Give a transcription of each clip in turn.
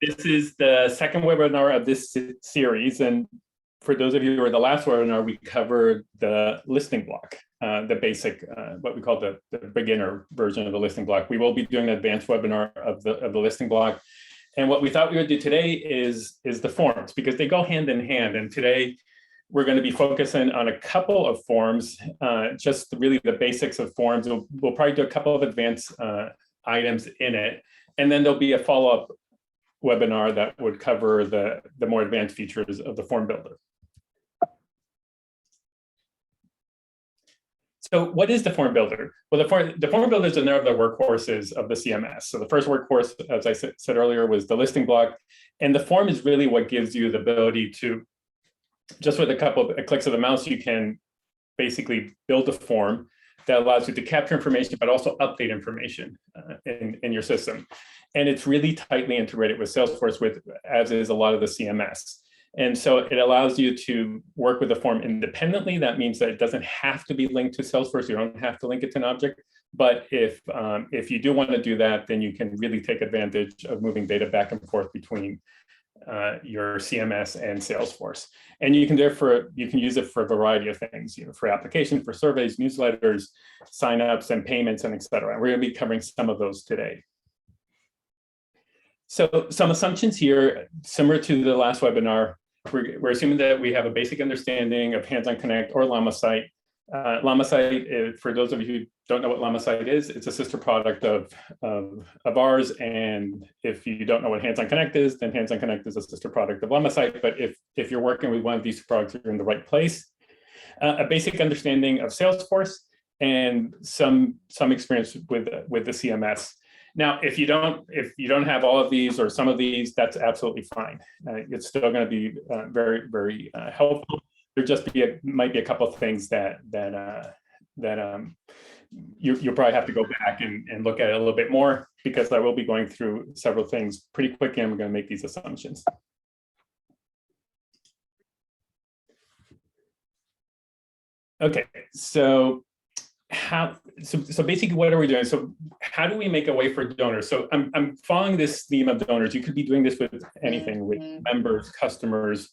This is the second webinar of this series. And for those of you who are the last webinar, we covered the listing block, the basic, what we call the beginner version of the listing block. We will be doing an advanced webinar of the listing block. And what we thought we would do today is the forms, because they go hand in hand. And today we're going to be focusing on a couple of forms, just really the basics of forms. We'll probably do a couple of advanced items in it. And then there'll be a follow-up webinar that would cover the more advanced features of the form builder. So what is the form builder? Well, the form builder is another of the workhorses of the CMS. So the first workhorse, as I said earlier, was the listing block. And the form is really what gives you the ability to, just with a couple of clicks of the mouse, you can basically build a form that allows you to capture information, but also update information in your system. And it's really tightly integrated with Salesforce, as is a lot of the CMS. And so it allows you to work with the form independently. That means that it doesn't have to be linked to Salesforce. You don't have to link it to an object. But if you do want to do that, then you can really take advantage of moving data back and forth between your CMS and Salesforce. And you can use it for a variety of things, for applications, for surveys, newsletters, signups, and payments, and et cetera. And we're going to be covering some of those today. So some assumptions here, similar to the last webinar, we're assuming that we have a basic understanding of HandsOn Connect or LlamaSite. LlamaSite, for those of you who don't know what LlamaSite is, it's a sister product of ours. And if you don't know what HandsOn Connect is, then HandsOn Connect is a sister product of LlamaSite. But if you're working with one of these products, you're in the right place. A basic understanding of Salesforce and some experience with the CMS. Now, if you don't have all of these or some of these, that's absolutely fine. It's still going to be very, very helpful. There might be a couple of things that you'll probably have to go back and look at it a little bit more, because I will be going through several things pretty quickly, and we're going to make these assumptions. Okay, so basically what are we doing? So how do we make a way for donors? So I'm following this theme of donors. You could be doing this with anything, with members, customers,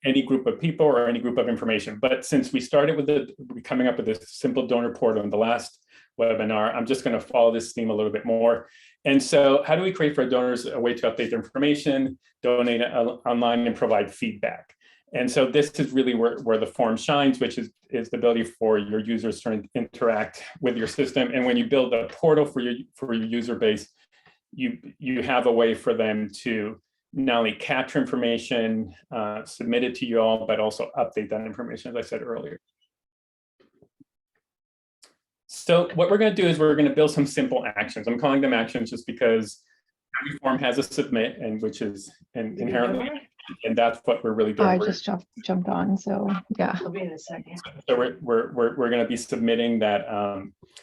any group of people or any group of information. But since we started with coming up with this simple donor portal in the last webinar, I'm just going to follow this theme a little bit more. And so how do we create for donors a way to update their information, donate online, and provide feedback? And so this is really where the form shines, which is the ability for your users to interact with your system. And when you build a portal for your user base, you have a way for them to not only capture information, submit it to you all, but also update that information, as I said earlier. So what we're going to do is we're going to build some simple actions. I'm calling them actions just because every form has a submit, and which is inherently, and that's what we're really doing. I just jumped on, so yeah. I'll be in a second. So we're going to be submitting that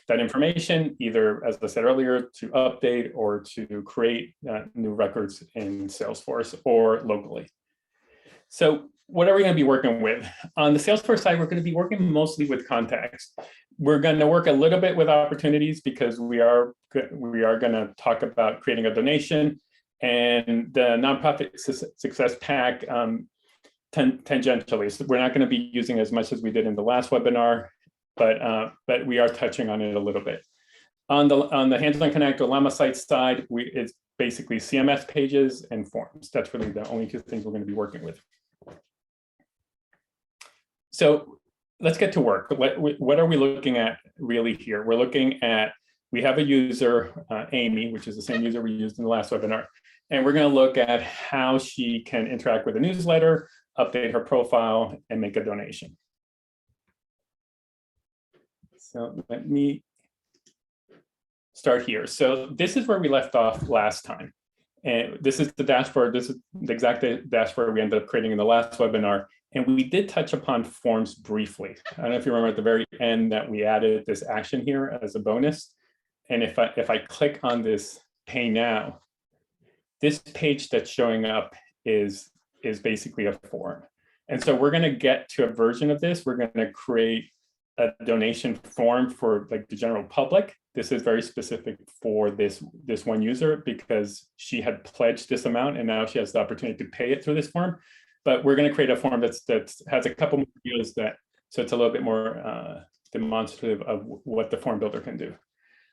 that information, either, as I said earlier, to update or to create new records in Salesforce or locally. So what are we going to be working with? On the Salesforce side, we're going to be working mostly with contacts. We're going to work a little bit with opportunities, because we are going to talk about creating a donation, and the nonprofit success pack tangentially. So we're not going to be using as much as we did in the last webinar, but we are touching on it a little bit. On the HandsOn Connect or LlamaSite side, it's basically CMS pages and forms. That's really the only two things we're going to be working with. So let's get to work. What are we looking at really here? We're looking at, we have a user, Amy, which is the same user we used in the last webinar. And we're going to look at how she can interact with the newsletter, update her profile, and make a donation. So let me start here. So this is where we left off last time. And this is the dashboard. This is the exact dashboard we ended up creating in the last webinar. And we did touch upon forms briefly. I don't know if you remember at the very end that we added this action here as a bonus. And if I click on this Pay Now, this page that's showing up is basically a form. And so we're going to get to a version of this. We're going to create a donation form for like the general public. this is very specific for this one user because she had pledged this amount and now she has the opportunity to pay it through this form. But we're going to create a form that has a couple more fields so it's a little bit more demonstrative of what the form builder can do.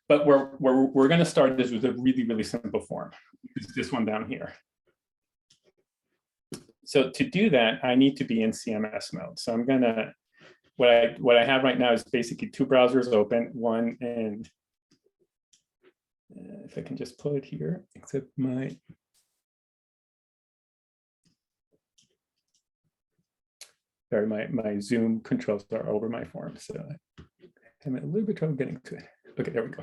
But we're going to start this with a really, really simple form. It's this one down here. So to do that, I need to be in CMS mode. So I'm going to, what I have right now is basically two browsers open, one and if I can just pull it here, except my Zoom controls are over my form, so I'm a little bit trouble getting to it. Okay, there we go.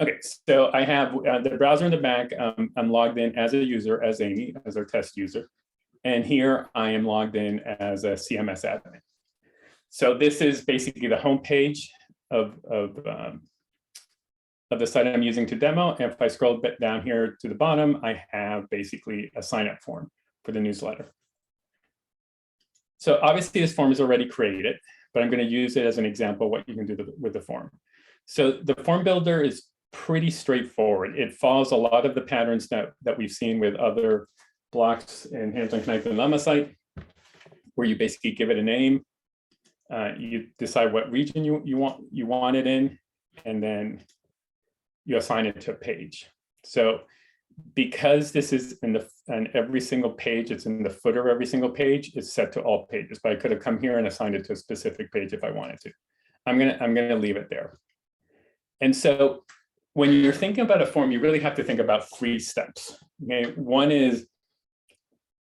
Okay, so I have the browser in the back. I'm logged in as a user, as Amy, as our test user. And here I am logged in as a CMS admin. So this is basically the home page of the site I'm using to demo. And if I scroll a bit down here to the bottom, I have basically a sign up form for the newsletter. So obviously this form is already created, but I'm going to use it as an example of what you can do with the form. So the form builder is pretty straightforward. It follows a lot of the patterns that we've seen with other blocks in HandsOn Connect and LlamaSite, where you basically give it a name, you decide what region you want it in, and then you assign it to a page. So because this is on every single page, it's in the footer of every single page, it's set to all pages, but I could have come here and assigned it to a specific page if I wanted to. I'm gonna leave it there. And so when you're thinking about a form, you really have to think about 3 steps. Okay, one is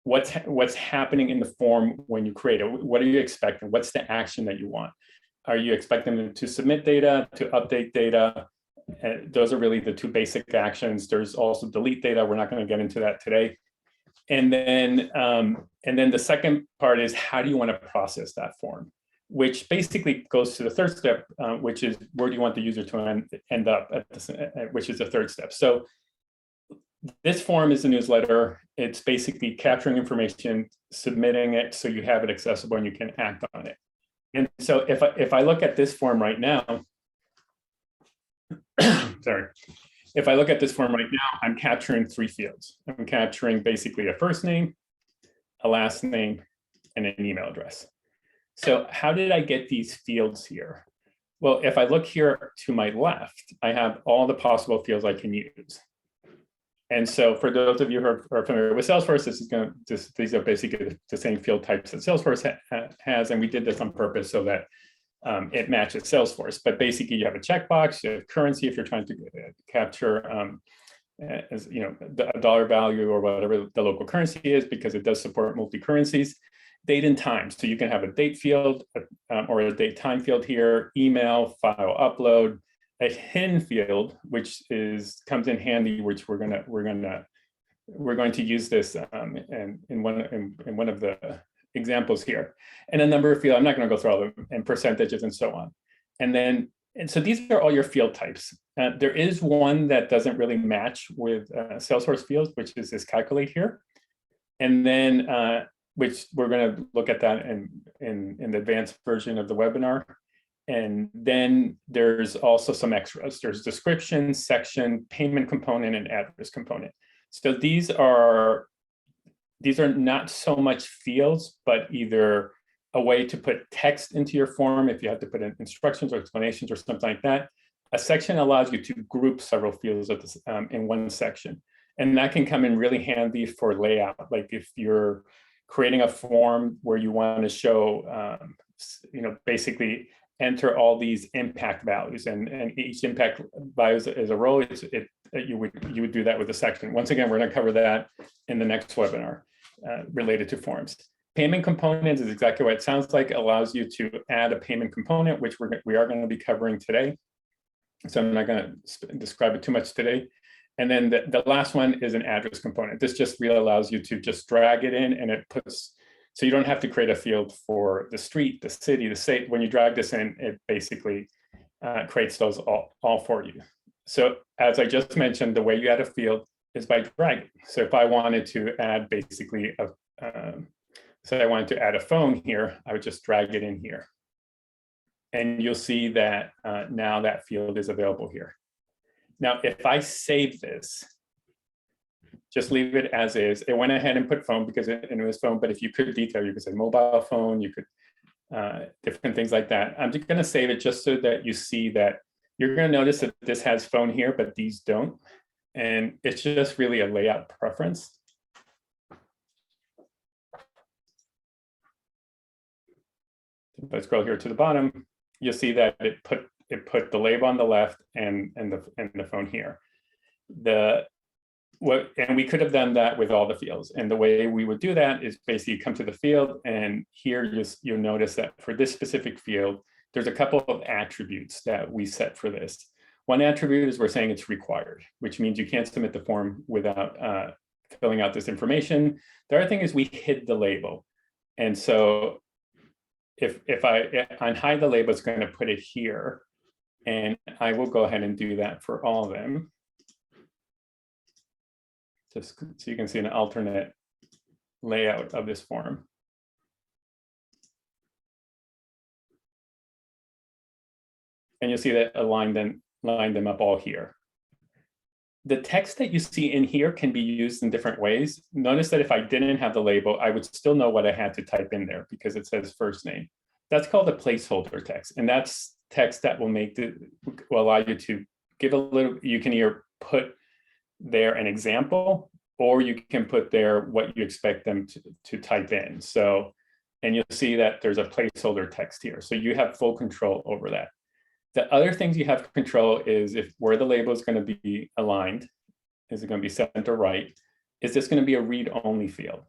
what's happening in the form when you create it. What are you expecting? What's the action that you want? Are you expecting them to submit data, to update data? Those are really the 2 basic actions. There's also delete data. We're not going to get into that today. And then the second part is how do you want to process that form, which basically goes to the 3rd step, which is where do you want the user to end up at this, which is the 3rd step. So this form is a newsletter. It's basically capturing information, submitting it so you have it accessible and you can act on it. And so if I look at this form right now, sorry, if I look at this form right now, I'm capturing 3 fields. I'm capturing basically a first name, a last name, and an email address. So how did I get these fields here? Well, if I look here to my left, I have all the possible fields I can use. And so for those of you who are familiar with Salesforce, these are basically the same field types that Salesforce has, and we did this on purpose so that it matches Salesforce. But basically, you have a checkbox, you have currency if you're trying to capture, a dollar value or whatever the local currency is, because it does support multi-currencies. Date and time, so you can have a date field or a date time field here, email, file upload, a hidden field, which comes in handy, which we're going to use this in one of the examples here, and a number of fields. I'm not going to go through all of them, and percentages and so on. And so these are all your field types. There is one that doesn't really match with Salesforce fields, which is this calculate here, and then which we're going to look at that in the advanced version of the webinar. And then there's also some extras. There's description, section, payment component, and address component. So these are not so much fields, but either a way to put text into your form if you have to put in instructions or explanations or something like that. A section allows you to group several fields in one section. And that can come in really handy for layout. Like if you're creating a form where you want to show, basically enter all these impact values, and each impact value is a row. You would do that with a section. Once again, we're going to cover that in the next webinar related to forms. Payment components is exactly what it sounds like. It allows you to add a payment component, which we are going to be covering today. So I'm not going to describe it too much today. And then the last one is an address component. This just really allows you to just drag it in, and it puts, so you don't have to create a field for the street, the city, the state. When you drag this in, it basically creates those all for you. So as I just mentioned, the way you add a field is by dragging. So if I wanted to add basically say I wanted to add a phone here, I would just drag it in here. And you'll see that now that field is available here. Now, if I save this, just leave it as is. It went ahead and put phone because it was phone, but if you could detail, you could say mobile phone, you could different things like that. I'm just going to save it just so that you see that you're going to notice that this has phone here, but these don't. And it's just really a layout preference. If I scroll here to the bottom, you'll see that it put the label on the left and the phone here. And we could have done that with all the fields. And the way we would do that is basically come to the field, and here you'll notice that for this specific field, there's a couple of attributes that we set for this. One attribute is we're saying it's required, which means you can't submit the form without filling out this information. The other thing is we hid the label. And so if I unhide the label, it's going to put it here. And I will go ahead and do that for all of them. Just so you can see an alternate layout of this form. And you'll see that I line them up all here. The text that you see in here can be used in different ways. Notice that if I didn't have the label, I would still know what I had to type in there because it says first name. That's called a placeholder text. And that's text that will will allow you to give a little, you can either put there an example, or you can put there what you expect them to type in. So, and you'll see that there's a placeholder text here. So you have full control over that. The other things you have control is if where the label is going to be aligned. Is it going to be center right? Is this going to be a read-only field?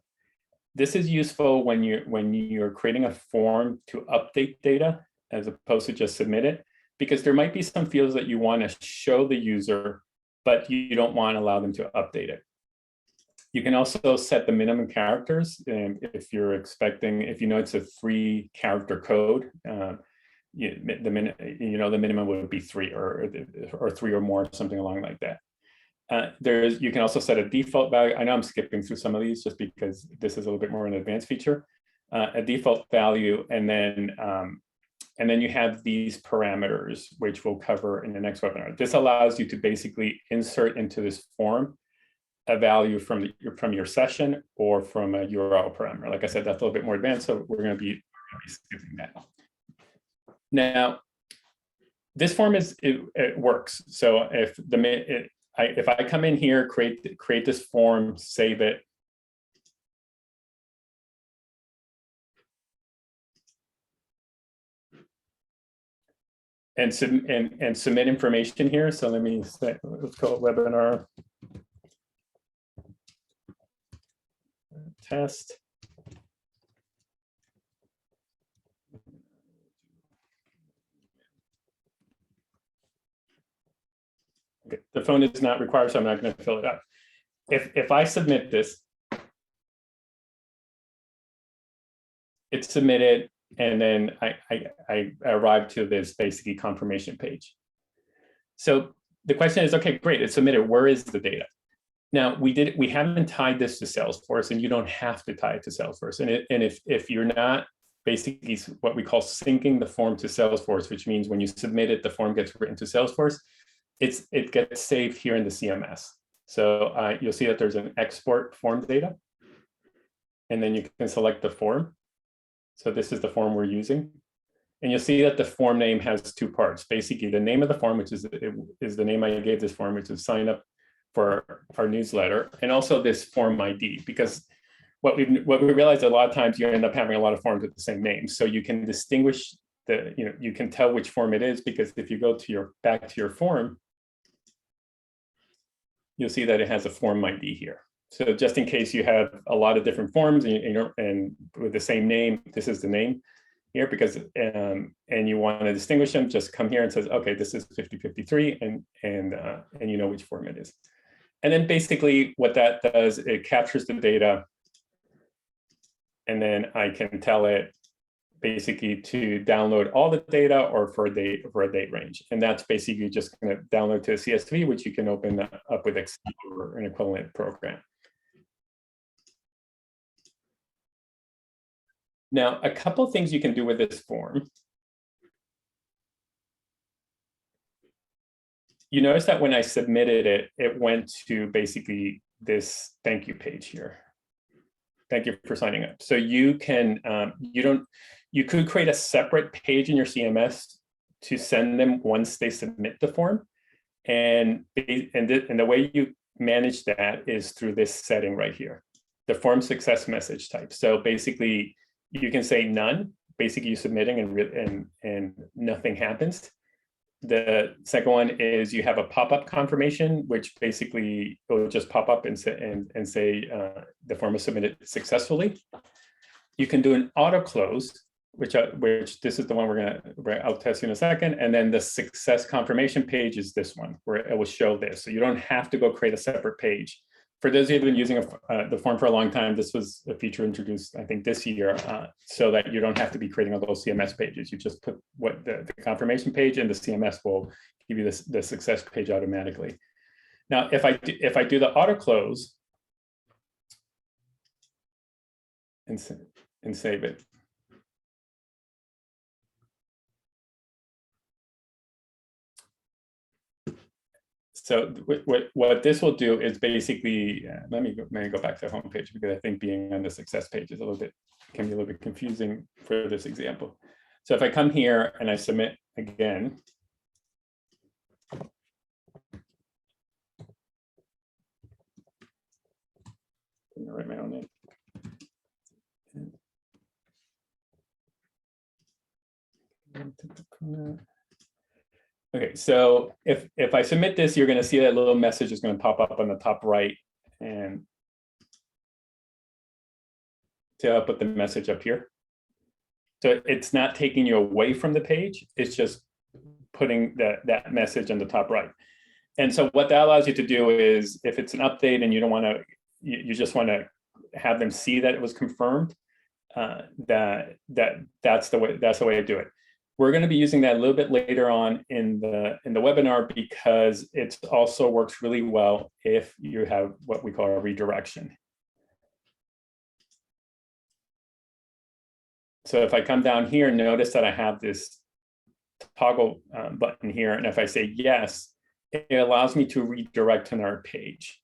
This is useful when you're creating a form to update data as opposed to just submit it, because there might be some fields that you want to show the user, but you don't want to allow them to update it. You can also set the minimum characters. And if you're expecting, if you know it's a 3-character code, the minimum would be 3 or 3 or more, something along like that. You can also set a default value. I know I'm skipping through some of these just because this is a little bit more an advanced feature. A default value, and then you have these parameters, which we'll cover in the next webinar. This allows you to basically insert into this form a value from your session or from a URL parameter. Like I said, that's a little bit more advanced, so we're going to be skipping that. Now, this form it works. So if I come in here, create this form, save it, and submit information here. So let me say, let's call it webinar test. Okay, the phone is not required, so I'm not going to fill it out. If I submit this, it's submitted, and then I arrive to this basically confirmation page. So the question is, okay, great, it's submitted. Where is the data? Now we haven't tied this to Salesforce, and you don't have to tie it to Salesforce. And if you're not basically what we call syncing the form to Salesforce, which means when you submit it, the form gets written to Salesforce, it gets saved here in the CMS. So you'll see that there's an export form data, and then you can select the form. So this is the form we're using. And you'll see that the form name has 2 parts. Basically, the name of the form, which is the name I gave this form, which is sign up for our newsletter, and also this form ID, because what we realize a lot of times you end up having a lot of forms with the same name. So you can distinguish you can tell which form it is, because if you go to back to your form, you'll see that it has a form ID here. So just in case you have a lot of different forms and with the same name, this is the name here, because and you want to distinguish them, just come here and says, okay, this is 5053, and you know which form it is. And then basically what that does, it captures the data, and then I can tell it basically to download all the data or for a date range. And that's basically just going to download to a CSV, which you can open up with Excel or an equivalent program. Now, a couple of things you can do with this form you notice that when I submitted it, it went to basically this thank you page here. Thank you for signing up. So you can, you could create a separate page in your CMS to send them once they submit the form. And the way you manage that is through this setting right here, the form success message type. So basically you can say none, basically you submitting and nothing happens. The second one is you have a pop-up confirmation, which basically will just pop up and say the form was submitted successfully. You can do an auto close, which this is the one I'll test in a second. And then the success confirmation page is this one where it will show this. So you don't have to go create a separate page. For those who have been using the form for a long time, this was a feature introduced, I think, this year, so that you don't have to be creating all those CMS pages. You just put what the confirmation page, and the CMS will give you the success page automatically. Now, if I do the auto close and save it, so what this will do is basically, let me go back to the home page, because I think being on the success page is can be a little bit confusing for this example. So if I come here and I submit again, write my own name. Okay, so if I submit this, you're going to see that little message is going to pop up on the top right, and so I'll put the message up here. So it's not taking you away from the page; it's just putting that message on the top right. And so what that allows you to do is, if it's an update and you don't want to, you just want to have them see that it was confirmed, that's the way to do it. We're going to be using that a little bit later on in the webinar, because it also works really well if you have what we call a redirection. So if I come down here, notice that I have this toggle button here, and if I say yes, it allows me to redirect to another page.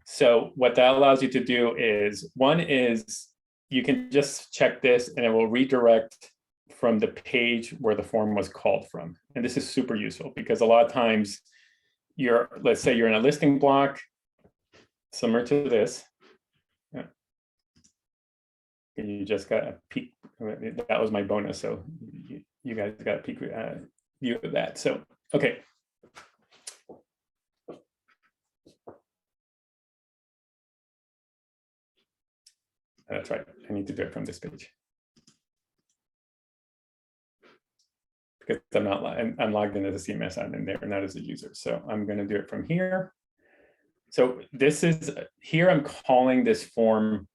So what that allows you to do is, one is you can just check this and it will redirect from the page where the form was called from. And this is super useful, because a lot of times let's say you're in a listing block, similar to this. And you just got a peek. That was my bonus. So you guys got a peek view of that. So, okay. That's right. I need to do it from this page, because I'm logged in as a CMS admin there, not as a user. So I'm going to do it from here. So this is here. I'm calling this form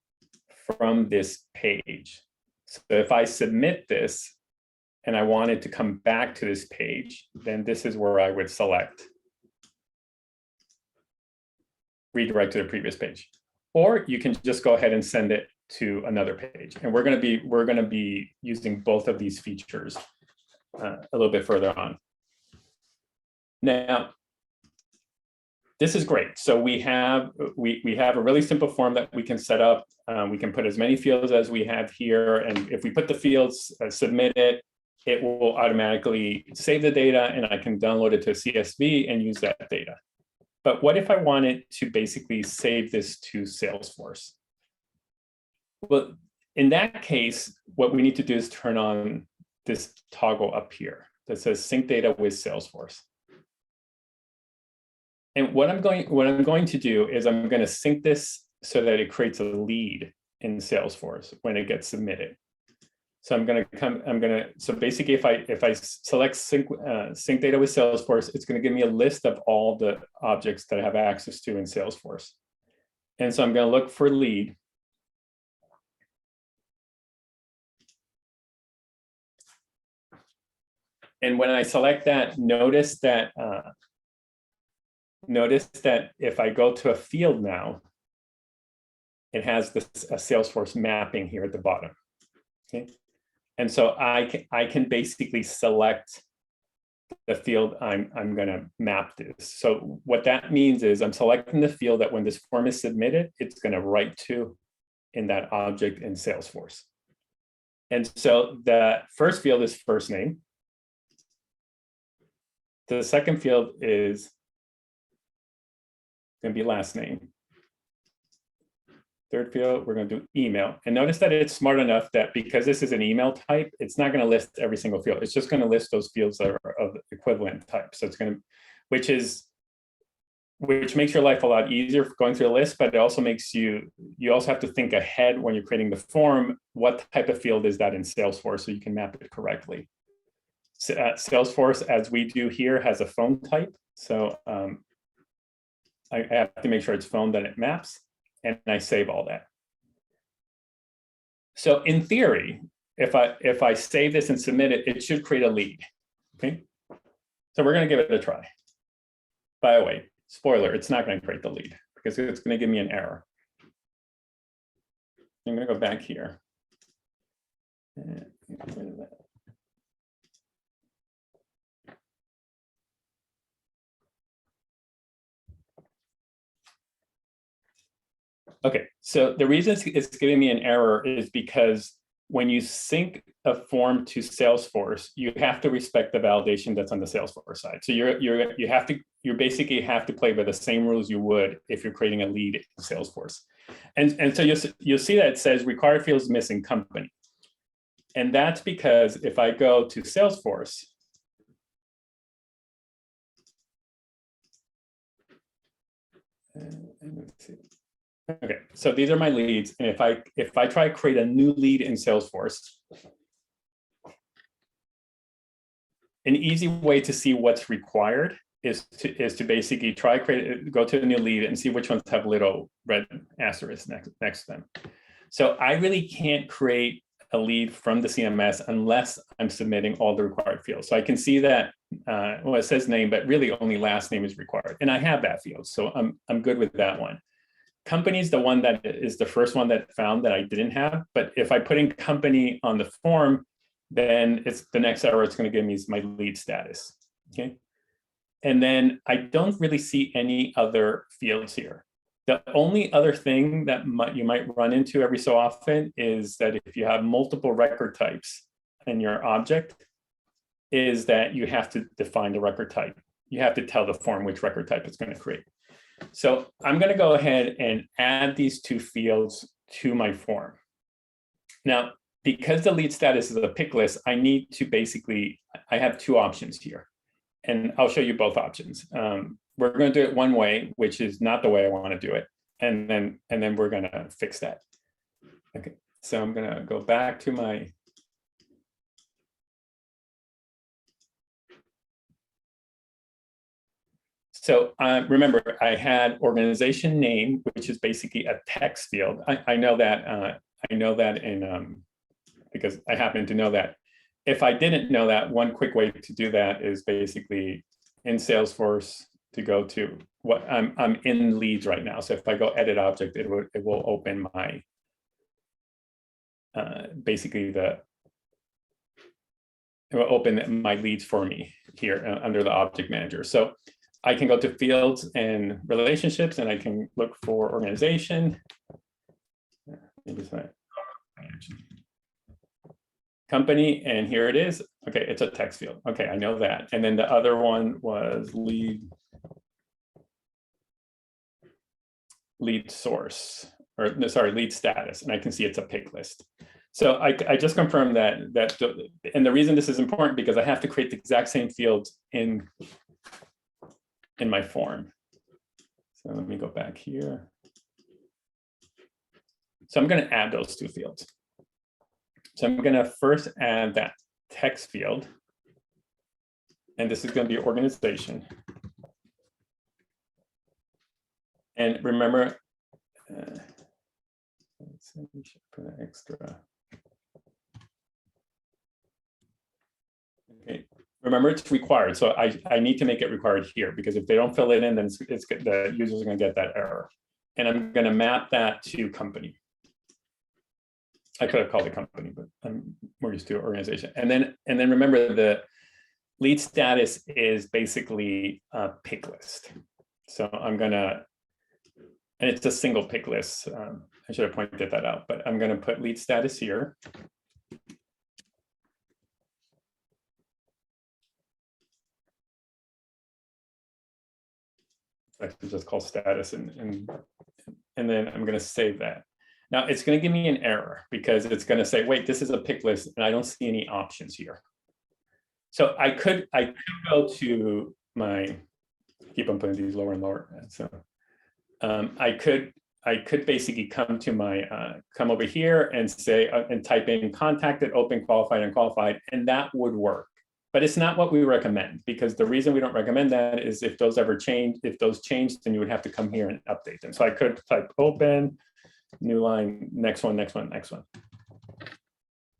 from this page. So if I submit this and I wanted to come back to this page, then this is where I would select redirect to the previous page. Or you can just go ahead and send it to another page. And we're going to be using both of these features a little bit further on. Now, this is great. So we have a really simple form that we can set up. We can put as many fields as we have here, and if we put the fields, submit it, it will automatically save the data, and I can download it to a CSV and use that data. But what if I wanted to basically save this to Salesforce? Well, in that case, what we need to do is turn on this toggle up here that says sync data with Salesforce. And what I'm going to do is I'm going to sync this so that it creates a lead in Salesforce when it gets submitted. So so basically if I select sync data with Salesforce, it's going to give me a list of all the objects that I have access to in Salesforce. And so I'm going to look for lead. And when I select that, notice that if I go to a field now, it has a Salesforce mapping here at the bottom. Okay, and so I can basically select the field I'm going to map this. So what that means is I'm selecting the field that when this form is submitted, it's going to write to in that object in Salesforce. And so the first field is first name. The second field is going to be last name. Third field, we're going to do email. And notice that it's smart enough that because this is an email type, it's not going to list every single field. It's just going to list those fields that are of equivalent type. So it's going to, which makes your life a lot easier for going through the list, but it also makes you also have to think ahead when you're creating the form, what type of field is that in Salesforce so you can map it correctly. Salesforce, as we do here, has a phone type. So I have to make sure it's phone that it maps, and I save all that. So in theory, if I save this and submit it, it should create a lead. Okay, so we're going to give it a try. By the way, spoiler, it's not going to create the lead because it's going to give me an error. I'm going to go back here. And get rid of that. Okay, so the reason it's giving me an error is because when you sync a form to Salesforce, you have to respect the validation that's on the Salesforce side. So you basically have to play by the same rules you would if you're creating a lead in Salesforce. And so you'll see that it says required fields missing company. And that's because if I go to Salesforce, let's see. Okay, so these are my leads, and if I try to create a new lead in Salesforce, an easy way to see what's required is to basically go to a new lead and see which ones have little red asterisks next to them. So I really can't create a lead from the CMS unless I'm submitting all the required fields. So I can see that well, it says name, but really only last name is required, and I have that field, so I'm good with that one. Company is the one that is the first one that found that I didn't have. But if I put in company on the form, then it's the next error it's going to give me is my lead status. Okay. And then I don't really see any other fields here. The only other thing that you might run into every so often is that if you have multiple record types in your object, is that you have to define the record type. You have to tell the form which record type it's going to create. So I'm going to go ahead and add these two fields to my form. Now, because the lead status is a pick list, I need to I have two options here, and I'll show you both options. We're going to do it one way, which is not the way I want to do it, and then we're going to fix that. Okay, so I'm going to go back to my So remember, I had organization name, which is basically a text field. I know that in because I happen to know that. If I didn't know that, one quick way to do that is basically in Salesforce to go to what I'm in leads right now. So if I go edit object, it will open my it will open my leads for me here under the object manager. So I can go to fields and relationships, and I can look for organization. Maybe it's my company, and here it is. Okay, it's a text field. Okay, I know that. And then the other one was lead source, or no, sorry, lead status, and I can see it's a pick list. So I just confirmed that, and the reason this is important because I have to create the exact same fields in my form. So let me go back here. So I'm going to add those two fields. So I'm going to first add that text field. And this is going to be organization. And remember, let's see, we should put an extra. Okay. Remember, it's required, so I need to make it required here because if they don't fill it in, then the users are going to get that error. And I'm going to map that to company. I could have called it company, but I'm more used to organization. And then remember lead status is basically a pick list. So I'm gonna, and it's a single pick list. I should have pointed that out, but I'm gonna put lead status here. Actually just call status and then I'm gonna save that. Now it's gonna give me an error because it's gonna say, wait, this is a pick list and I don't see any options here. So I could go to my, keep on putting these lower and lower. So I could basically come to my, come over here and say, and type in contacted, open, qualified, unqualified, and that would work. But it's not what we recommend, because the reason we don't recommend that is if those ever change, if those change, then you would have to come here and update them. So I could type open, new line, next one, next one, next one.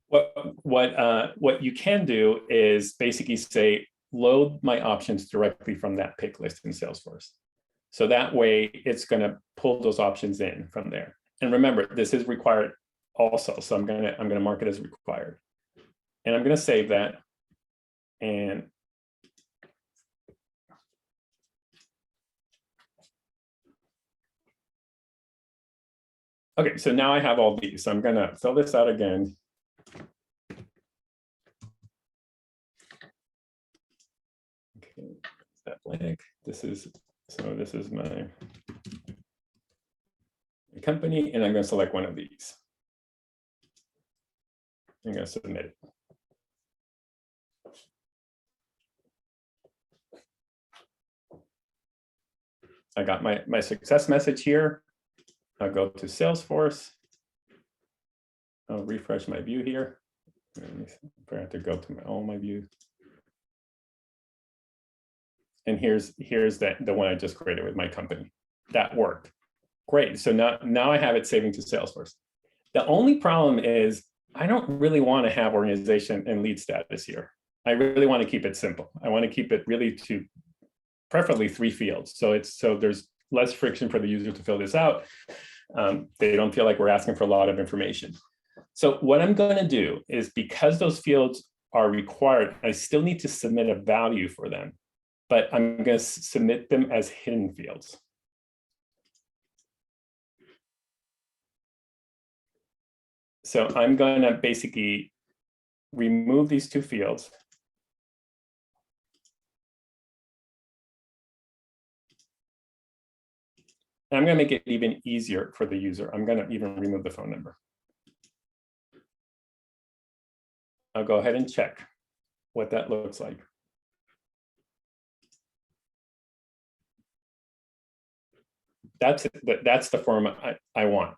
What you can do is basically say, load my options directly from that pick list in Salesforce. So that way it's going to pull those options in from there. And remember, this is required also. So I'm gonna mark it as required. And I'm going to save that. And okay, so now I have all these. So I'm going to fill this out again. Okay, that blank. This is my company, and I'm going to select one of these. I'm going to submit it. I got my success message here. I'll go to Salesforce. I'll refresh my view here. I have to go to my view. And here's the one I just created with my company. That worked. Great. So now I have it saving to Salesforce. The only problem is I don't really want to have organization and lead status here. I really want to keep it simple. I want to keep it really to preferably 3 fields. So there's less friction for the user to fill this out. They don't feel like we're asking for a lot of information. So what I'm going to do is, because those fields are required, I still need to submit a value for them, but I'm going to submit them as hidden fields. So I'm going to basically remove these 2 fields. And I'm going to make it even easier for the user. I'm going to even remove the phone number. I'll go ahead and check what that looks like. That's the form I want.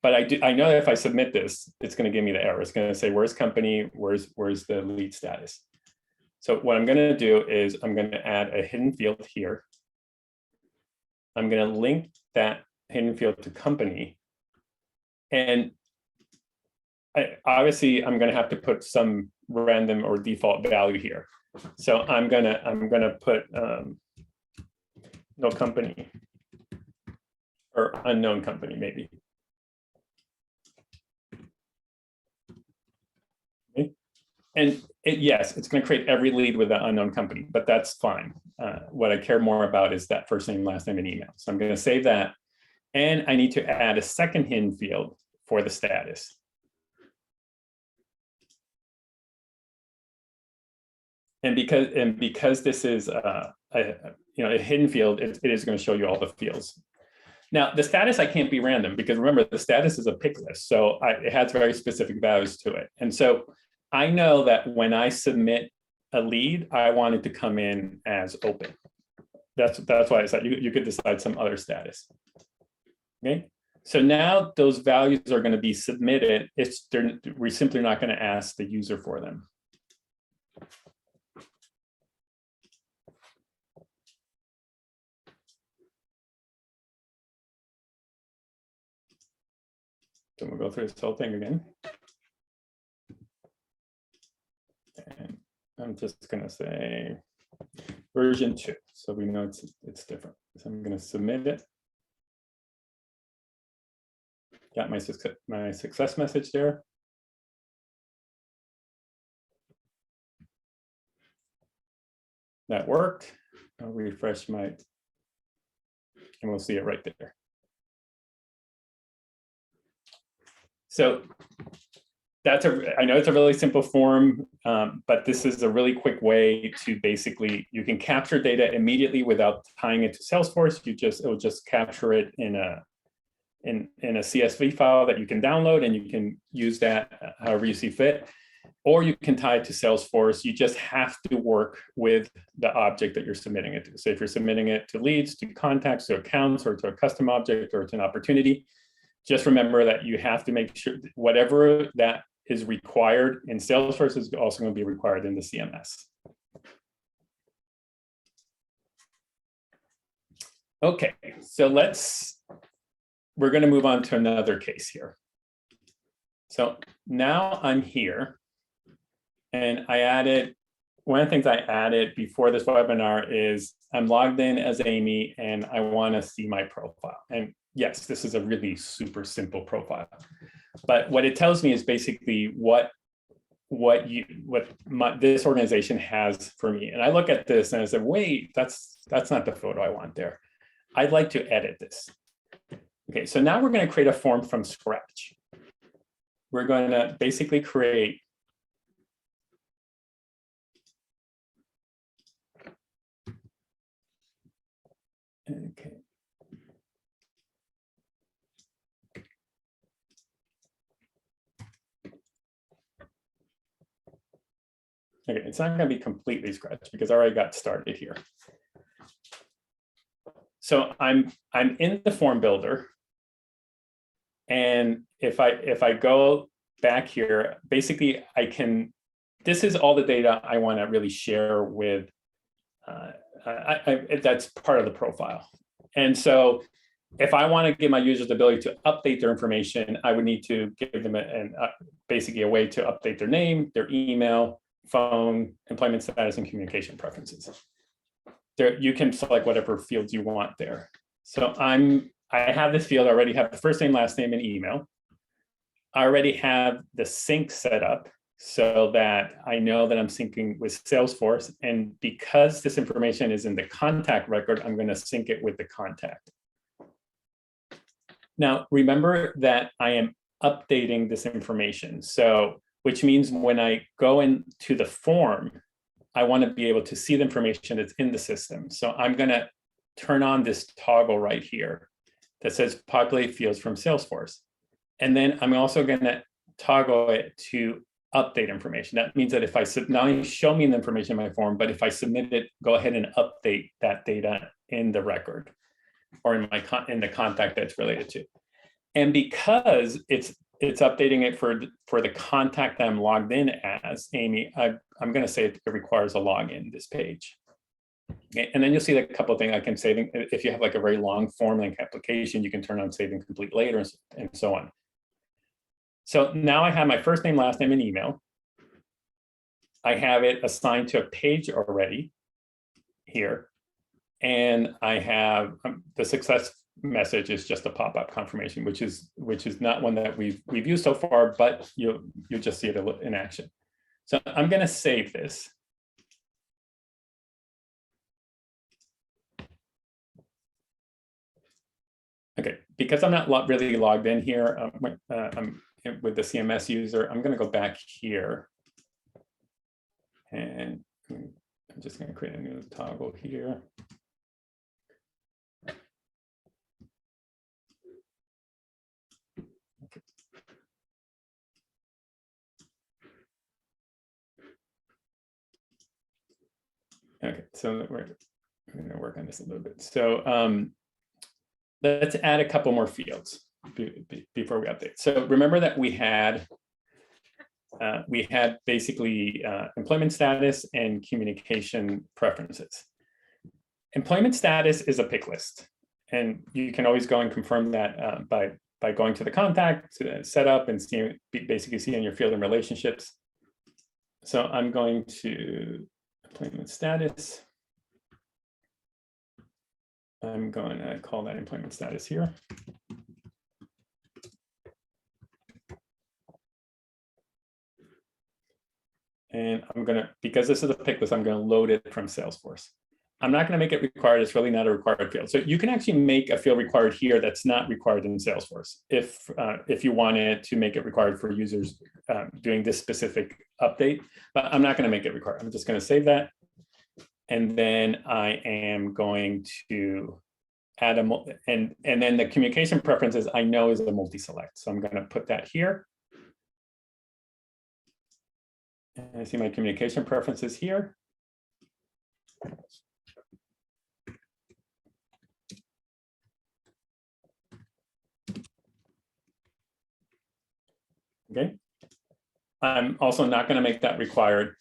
But I know that if I submit this, it's going to give me the error. It's going to say, where's company, where's the lead status? So what I'm going to do is I'm going to add a hidden field here. I'm going to link that hidden field to company. And obviously I'm going to have to put some random or default value here. So I'm going to put no company or unknown company maybe. Okay. And yes, it's going to create every lead with an unknown company, but that's fine. What I care more about is that first name, last name, and email. So I'm going to save that. And I need to add a second hidden field for the status. And because this is a hidden field, it is going to show you all the fields. Now, the status I can't be random, because remember, the status is a pick list. So it has very specific values to it. And so I know that when I submit a lead, I want it to come in as open. That's why I said you could decide some other status. Okay. So now those values are going to be submitted. We're simply not going to ask the user for them. So we'll go through this whole thing again. And I'm just going to say version 2. So we know it's different. So I'm going to submit it. Got my success message there. that worked. I'll refresh my, and we'll see it right there. So that's I know it's a really simple form, but this is a really quick way to basically, you can capture data immediately without tying it to Salesforce. It will just capture it in a CSV file that you can download, and you can use that however you see fit. Or you can tie it to Salesforce. You just have to work with the object that you're submitting it to. So if you're submitting it to leads, to contacts, to accounts, or to a custom object, or to an opportunity, just remember that you have to make sure whatever that is required in Salesforce is also going to be required in the CMS. Okay, so we're going to move on to another case here. So now I'm here, and one of the things I added before this webinar is I'm logged in as Amy, and I want to see my profile. And yes, this is a really super simple profile, but what it tells me is basically what this organization has for me. And I look at this and I said, wait, that's not the photo I want there. I'd like to edit this. Okay, so now we're going to create a form from scratch. We're going to basically create okay. Okay, it's not going to be completely scratch because I already got started here. So I'm in the form builder, and if I go back here, basically this is all the data I want to really share with. That's part of the profile, and so if I want to give my users the ability to update their information, I would need to give them basically a way to update their name, their email, phone, employment status, and communication preferences. There, you can select whatever fields you want there. So I have this field, I already have the first name, last name, and email. I already have the sync set up so that I know that I'm syncing with Salesforce. And because this information is in the contact record, I'm going to sync it with the contact. Now, remember that I am updating this information. So, which means when I go into the form, I want to be able to see the information that's in the system. So I'm going to turn on this toggle right here that says populate fields from Salesforce. And then I'm also going to toggle it to update information. That means that if I not only show me the information in my form, but if I submit it, go ahead and update that data in the record or in the contact that's related to. And because it's updating it for the contact that I'm logged in as, Amy, I'm going to say it requires a login, this page. Okay, and then you'll see a couple of things I can save. If you have like a very long form link application, you can turn on save and complete later and so on. So now I have my first name, last name, and email. I have it assigned to a page already here. And I have the success message is just a pop-up confirmation, which is not one that we've used so far, but you'll just see it in action. So I'm going to save this. Okay, because I'm not really logged in here, I'm with the CMS user, I'm going to go back here. And I'm just going to create a new toggle here. Okay, so we're going to work on this a little bit. So let's add a couple more fields before we update. So remember that we had basically employment status and communication preferences. Employment status is a pick list, and you can always go and confirm that by going to the contact, to setup, and basically seeing your field and relationships. So I'm going to employment status. I'm going to call that employment status here. And I'm gonna, because this is a pick list, I'm gonna load it from Salesforce. I'm not gonna make it required, it's really not a required field. So you can actually make a field required here that's not required in Salesforce if you wanted to make it required for users doing this specific update, but I'm not gonna make it required. I'm just gonna save that. And then I am going to add and then the communication preferences I know is a multi-select. So I'm gonna put that here. And I see my communication preferences here. Okay. I'm also not going to make that required.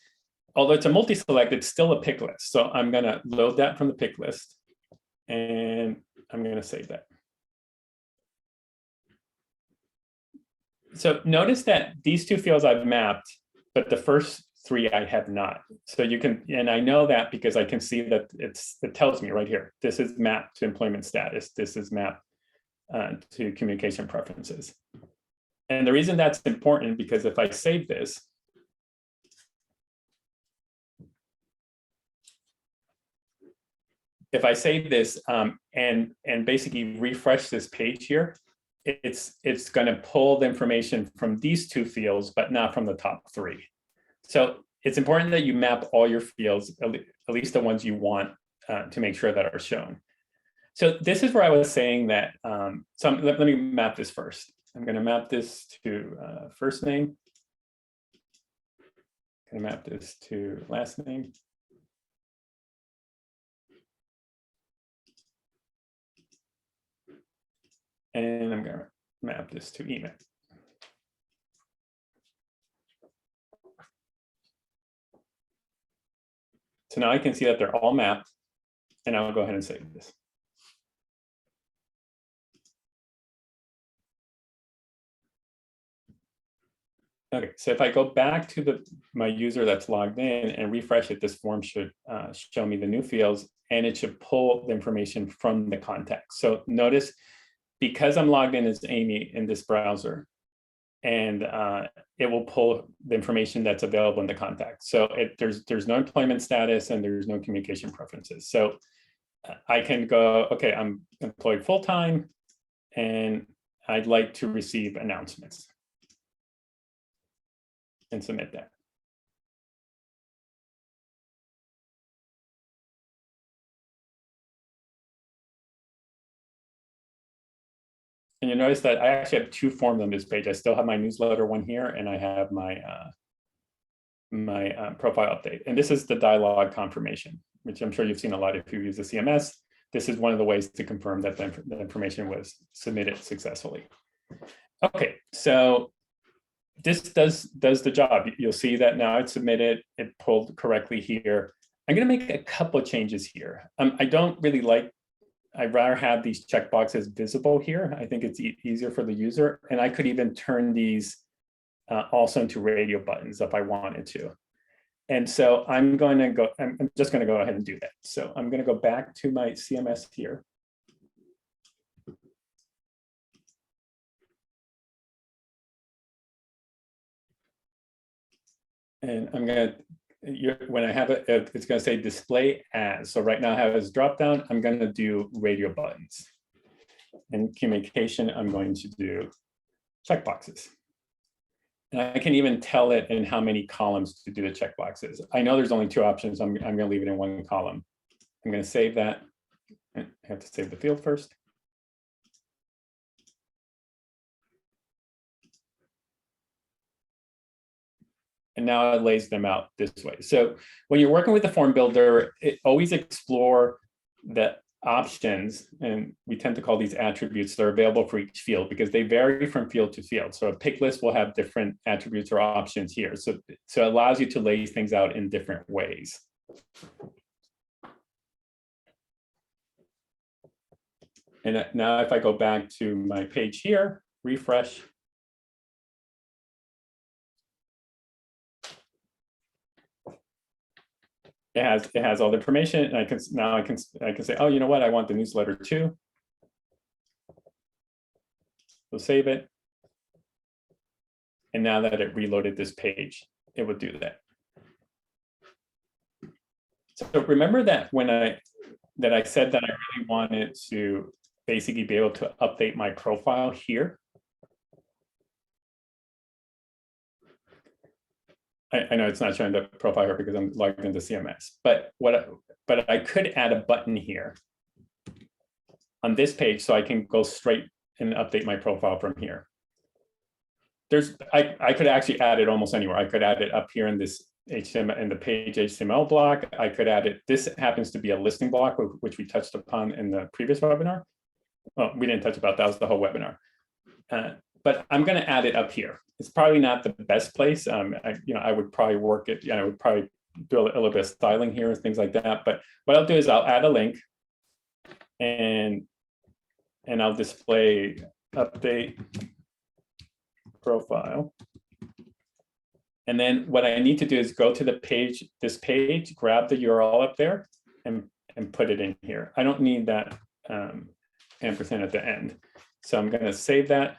Although it's a multi-select, it's still a pick list. So I'm going to load that from the pick list. And I'm going to save that. So notice that these two fields I've mapped, but the first three I have not. So you can, and I know that because I can see that it tells me right here, this is mapped to employment status. This is mapped to communication preferences. And the reason that's important because if I save this, and basically refresh this page here, it's going to pull the information from these two fields, but not from the top three. So it's important that you map all your fields, at least the ones you want to make sure that are shown. So this is where I was saying that, let me map this first. I'm going to map this to first name. I'm going to map this to last name. And I'm going to map this to email. So now I can see that they're all mapped, and I'll go ahead and save this. Okay, so if I go back to my user that's logged in and refresh it, this form should show me the new fields, and it should pull the information from the context. So notice, because I'm logged in as Amy in this browser, and it will pull the information that's available in the contact. So there's no employment status and there's no communication preferences. So I can go, okay, I'm employed full-time and I'd like to receive announcements and submit that. And you notice that I actually have two forms on this page. I still have my newsletter one here, and I have my profile update. And this is the dialogue confirmation, which I'm sure you've seen a lot if you use the CMS. This is one of the ways to confirm that the information was submitted successfully. Okay, so this does the job. You'll see that now it's submitted, it pulled correctly here. I'm going to make a couple of changes here. I don't really like, I'd rather have these checkboxes visible here. I think it's easier for the user. And I could even turn these also into radio buttons if I wanted to. And so I'm just going to go ahead and do that. So I'm going to go back to my CMS here. And I'm going to, when I have it, it's going to say display as. So right now I have as drop down, I'm going to do radio buttons. And communication, I'm going to do checkboxes. And I can even tell it in how many columns to do the checkboxes. I know there's only two options. I'm going to leave it in one column. I'm going to save that. I have to save the field first. And now it lays them out this way. So when you're working with the form builder, always explore the options, and we tend to call these attributes that are available for each field because they vary from field to field. So a pick list will have different attributes or options here. So it allows you to lay things out in different ways. And now if I go back to my page here, refresh, it has all the information, and I can say, oh, you know what, I want the newsletter too. So save it. And now that it reloaded this page, it would do that. So remember that when I said that I really wanted to basically be able to update my profile here. I know it's not showing the profile here because I'm logged into CMS, but I could add a button here on this page so I can go straight and update my profile from here. I could actually add it almost anywhere. I could add it up here in this HTML, in the page HTML block. I could add it. This happens to be a listing block, which we touched upon in the previous webinar. Well, we didn't touch about that, was the whole webinar. But I'm going to add it up here. It's probably not the best place. I would probably work it. I would probably do a little bit of styling here and things like that. But what I'll do is I'll add a link, and I'll display update profile. And then what I need to do is go to the page, this page, grab the URL up there, and put it in here. I don't need that ampersand at the end. So I'm going to save that.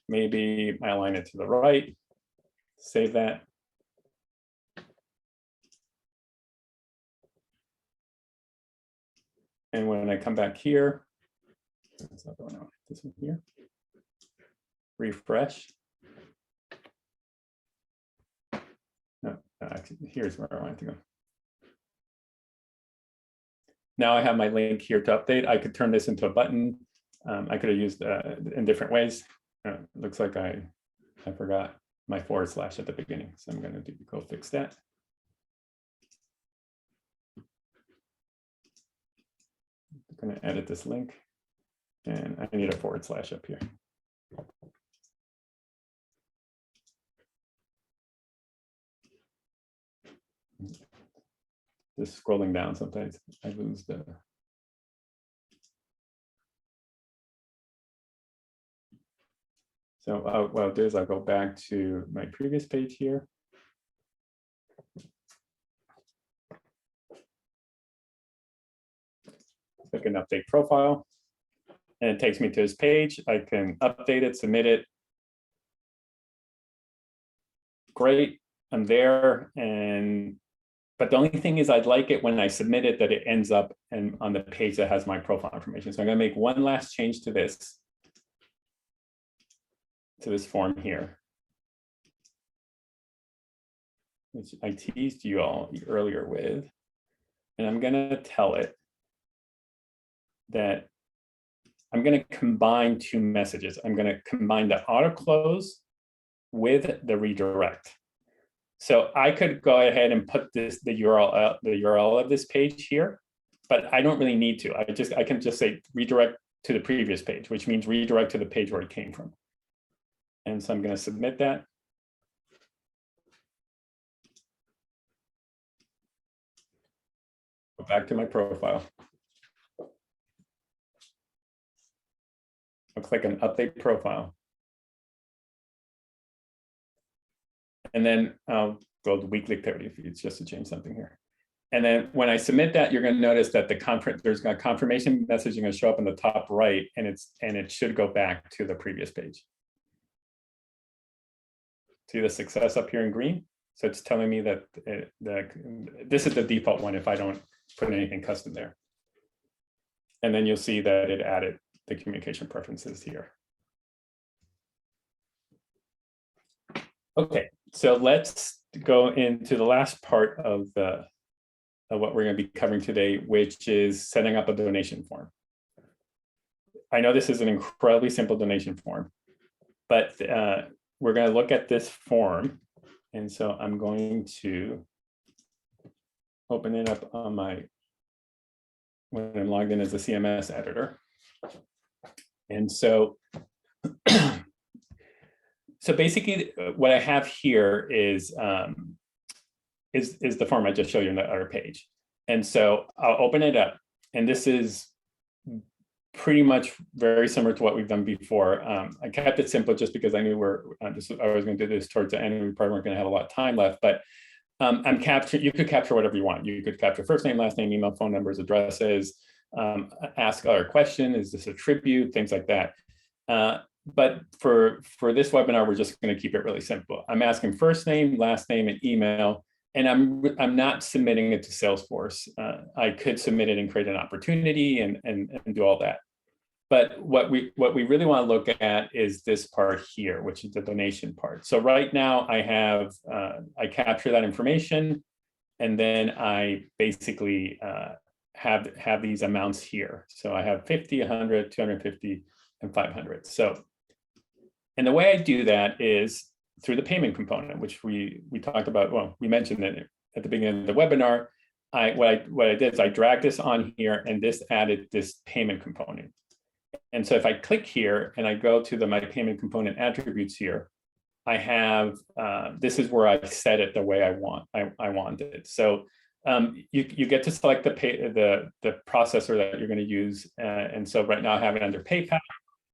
Maybe I align it to the right, save that. And when I come back here, it's not going on, this one here, refresh. No, actually, here's where I want to go. Now I have my link here to update. I could turn this into a button. I could have used in different ways. Looks like I forgot my / at the beginning, so I'm going to go fix that. I'm going to edit this link, and I need a / up here. Just scrolling down, sometimes I lose the. So what I'll do is I'll go back to my previous page here. Click an update profile, and it takes me to this page. I can update it, submit it. Great, I'm there. But the only thing is I'd like it when I submit it that it ends up on the page that has my profile information. So I'm going to make one last change to this form here, which I teased you all earlier with. And I'm going to tell it that I'm going to combine two messages. I'm going to combine the auto close with the redirect. So I could go ahead and put the URL of this page here, but I don't really need to. I can just say redirect to the previous page, which means redirect to the page where it came from. And so I'm going to submit that. Go back to my profile. I'll click on update profile. And then I'll go to weekly activity feeds just to change something here. And then when I submit that, you're going to notice that there's a confirmation message going to show up in the top right, and it should go back to the previous page. See the success up here in green? So it's telling me that this is the default one if I don't put anything custom there. And then you'll see that it added the communication preferences here. Okay, so let's go into the last part of what we're going to be covering today, which is setting up a donation form. I know this is an incredibly simple donation form, but we're going to look at this form. And so I'm going to open it up on when I'm logged in as a CMS editor. And so, so basically what I have here is the form I just showed you on the other page. And so I'll open it up, and this is pretty much very similar to what we've done before. I kept it simple just because I knew I was going to do this towards the end, and we probably weren't going to have a lot of time left. But you could capture whatever you want. You could capture first name, last name, email, phone numbers, addresses, ask other question, is this a tribute, things like that. But for this webinar, we're just going to keep it really simple. I'm asking first name, last name, and email. and I'm not submitting it to Salesforce. I could submit it and create an opportunity and do all that. But what we really want to look at is this part here, which is the donation part. So right now I have I capture that information, and then I basically have these amounts here. So I have 50, 100, 250, and 500. So, and the way I do that is through the payment component, which we talked about. Well, we mentioned it at the beginning of the webinar. What I did is I dragged this on here, and this added this payment component. And so if I click here and I go to my payment component attributes here, I have, this is where I set it the way I want it. So you get to select the processor that you're going to use. And so right now I have it under PayPal.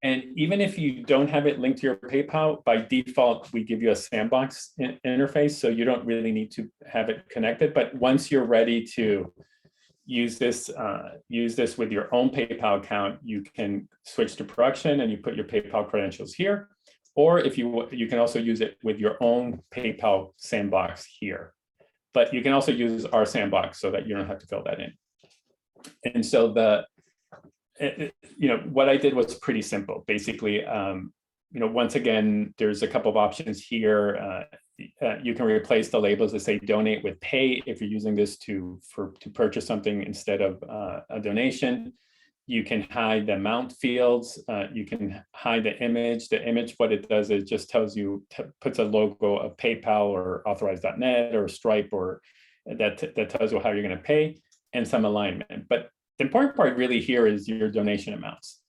And even if you don't have it linked to your PayPal, by default, we give you a sandbox interface. So you don't really need to have it connected. But once you're ready to use this with your own PayPal account, you can switch to production and you put your PayPal credentials here. Or if you can also use it with your own PayPal sandbox here. But you can also use our sandbox so that you don't have to fill that in. And so what I did was pretty simple. Basically, once again, there's a couple of options here. You can replace the labels that say donate with pay if you're using this to purchase something instead of a donation. You can hide the amount fields. You can hide the image. The image, what it does is just tells you, puts a logo of PayPal or Authorize.net or Stripe, or that tells you how you're going to pay, and some alignment. But the important part really here is your donation amounts.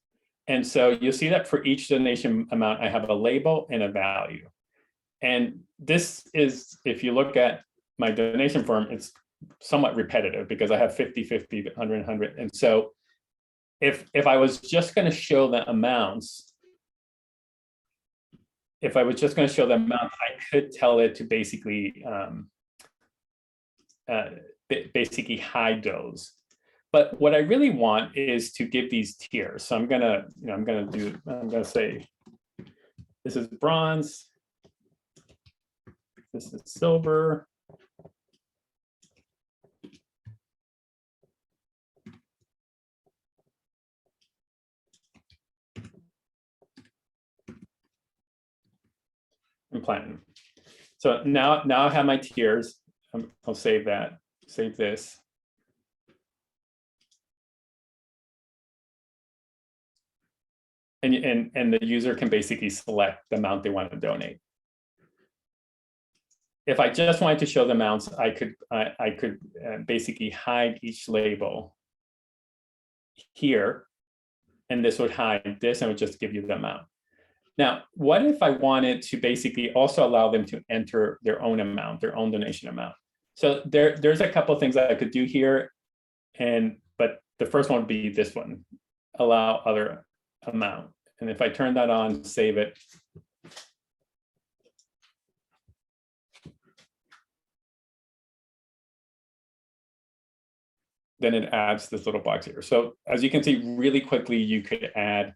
And so you'll see that for each donation amount, I have a label and a value. And this is, if you look at my donation form, it's somewhat repetitive because I have 50, 50, 100, 100. And so if I was just going to show the amounts, I could tell it to basically hide those. But what I really want is to give these tiers. So I'm gonna say this is bronze, this is silver, and platinum. So now I have my tiers. I'll save that, save this. And the user can basically select the amount they want to donate. If I just wanted to show the amounts, I could basically hide each label here, and this would hide this and would just give you the amount. Now, what if I wanted to basically also allow them to enter their own amount, their own donation amount? So there's a couple of things that I could do here, but the first one would be this one, allow other amount. And if I turn that on, save it, then it adds this little box here. So as you can see, really quickly, you could add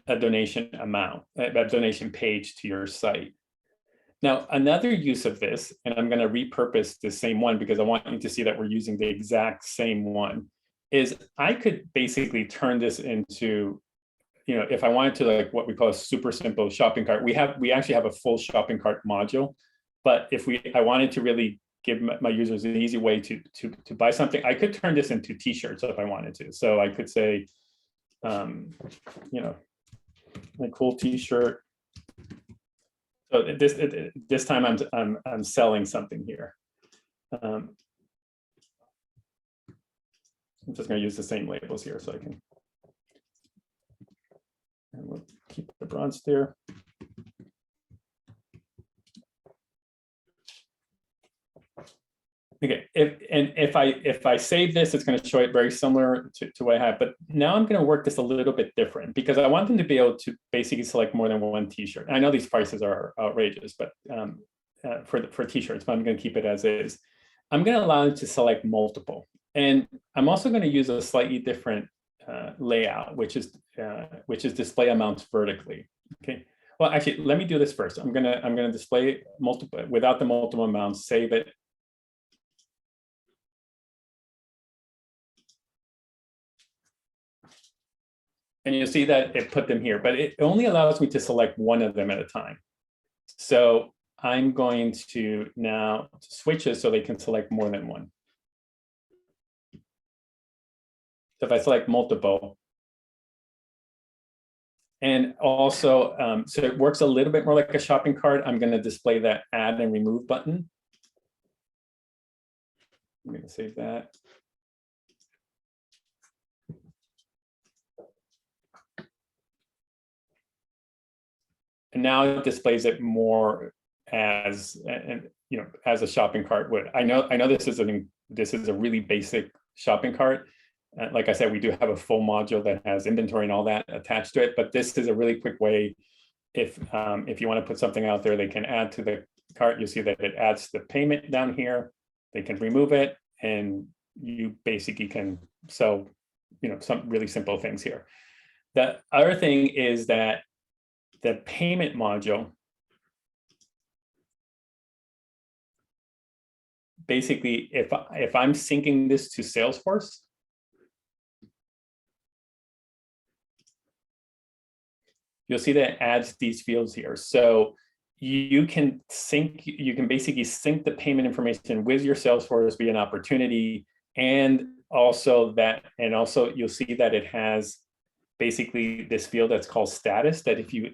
a donation amount, a donation page to your site. Now, another use of this, and I'm going to repurpose the same one because I want you to see that we're using the exact same one, is I could basically turn this into, if I wanted to, like what we call a super simple shopping cart. We actually have a full shopping cart module, but if I wanted to really give my users an easy way to buy something, I could turn this into t-shirts if I wanted to. So I could say, a cool t-shirt. So this time I'm selling something here. I'm just going to use the same labels here so I can. And we'll keep the bronze there. Okay, if I save this, it's going to show it very similar to what I have. But now I'm going to work this a little bit different because I want them to be able to basically select more than one t-shirt. I know these prices are outrageous, but for t-shirts, but I'm going to keep it as is. I'm going to allow them to select multiple, and I'm also going to use a slightly different layout, which is display amounts vertically. Okay. Well, actually, let me do this first. I'm gonna display multiple without the multiple amounts. Save it. And you'll see that it put them here, but it only allows me to select one of them at a time. So I'm going to now switch it so they can select more than one. So if I select multiple, and also, so it works a little bit more like a shopping cart. I'm going to display that add and remove button. I'm going to save that. And now it displays it more as, as a shopping cart would. I know this is a really basic shopping cart. Like I said, we do have a full module that has inventory and all that attached to it, but this is a really quick way. If you want to put something out there, they can add to the cart. You see that it adds the payment down here. They can remove it, and you basically can sell, some really simple things here. The other thing is that the payment module basically, if I'm syncing this to Salesforce, you'll see that it adds these fields here. So you can basically sync the payment information with your Salesforce via an opportunity, and also you'll see that it has basically this field that's called status, that if you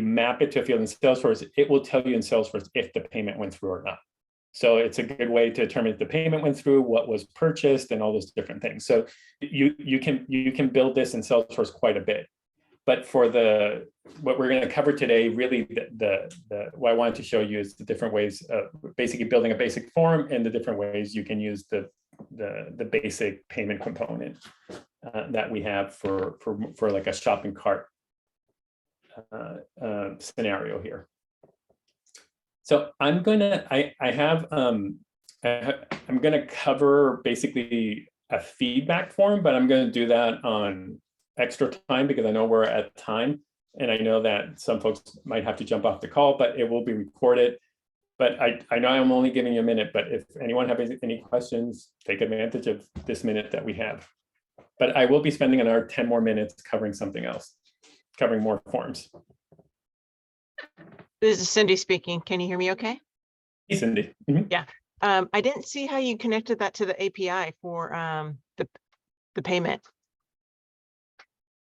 map it to a field in Salesforce, it will tell you in Salesforce if the payment went through or not. So it's a good way to determine if the payment went through, what was purchased, and all those different things. So you can build this in Salesforce quite a bit. But for what we're going to cover today, really what I wanted to show you is the different ways of basically building a basic form and the different ways you can use the basic payment component that we have for like a shopping cart scenario here. So I'm gonna cover basically a feedback form, but I'm going to do that on extra time because I know we're at time, and I know that some folks might have to jump off the call, but it will be recorded. But I know I'm only giving you a minute, but if anyone has any questions, take advantage of this minute that we have. But I will be spending another 10 more minutes covering something else, covering more forms. This is Cindy speaking. Can you hear me okay? Hey, Cindy. Mm-hmm. Yeah. I didn't see how you connected that to the API for the payment.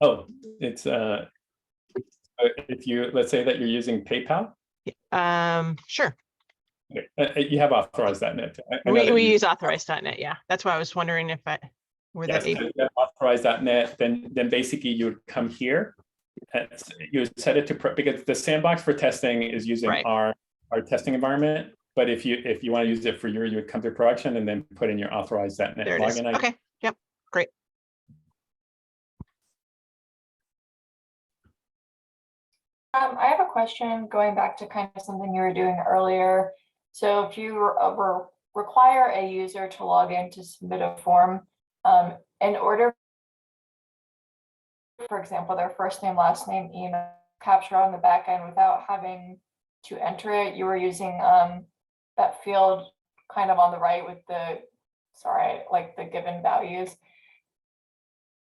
Oh, it's if let's say that you're using PayPal. Sure. Okay. You have authorized.net. We use authorized.net. Yeah, that's why I was wondering if were yes, that so you have authorized.net. Then basically you would come here. You would set it to because the sandbox for testing is using our testing environment. But if you want to use it for you would come to production and then put in your authorized.net login ID. Okay. Yep. Great. I have a question going back to kind of something you were doing earlier. So if you require a user to log in to submit a form, in order, for example, their first name, last name, email capture on the back end without having to enter it, you were using that field kind of on the right with like the given values.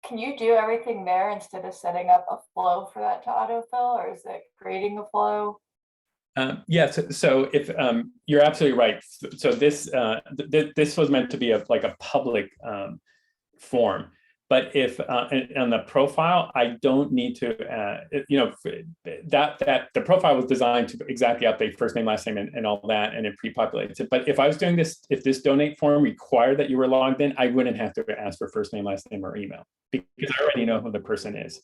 Can you do everything there instead of setting up a flow for that to autofill, or is it creating a flow? Yes. So if you're absolutely right. So this was meant to be like a public form, but if on the profile, I don't need to. That the profile was designed to exactly update first name, last name, and all that, and it pre-populates it. But if I was doing this, if this donate form required that you were logged in, I wouldn't have to ask for first name, last name, or email because I already know who the person is.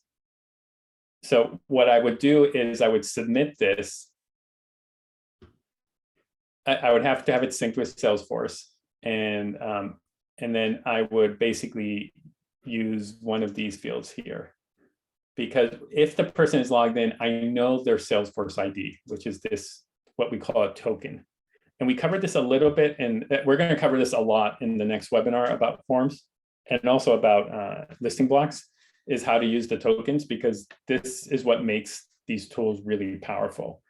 So what I would do is I would submit this. I would have to have it synced with Salesforce, and then I would basically use one of these fields here, because if the person is logged in, I know their Salesforce ID, which is this, what we call a token. And we covered this a little bit, and we're going to cover this a lot in the next webinar about forms and also about listing blocks, is how to use the tokens, because this is what makes these tools really powerful.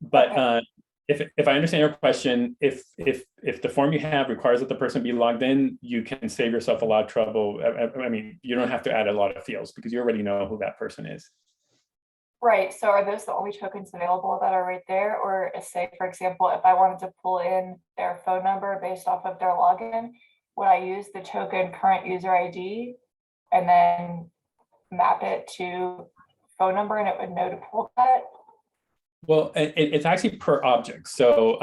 But if I understand your question, if the form you have requires that the person be logged in, you can save yourself a lot of trouble. I mean, you don't have to add a lot of fields because you already know who that person is. Right, so are those the only tokens available that are right there? Or say, for example, if I wanted to pull in their phone number based off of their login, would I use the token current user ID and then map it to phone number and it would know to pull that? Well, it's actually per object. So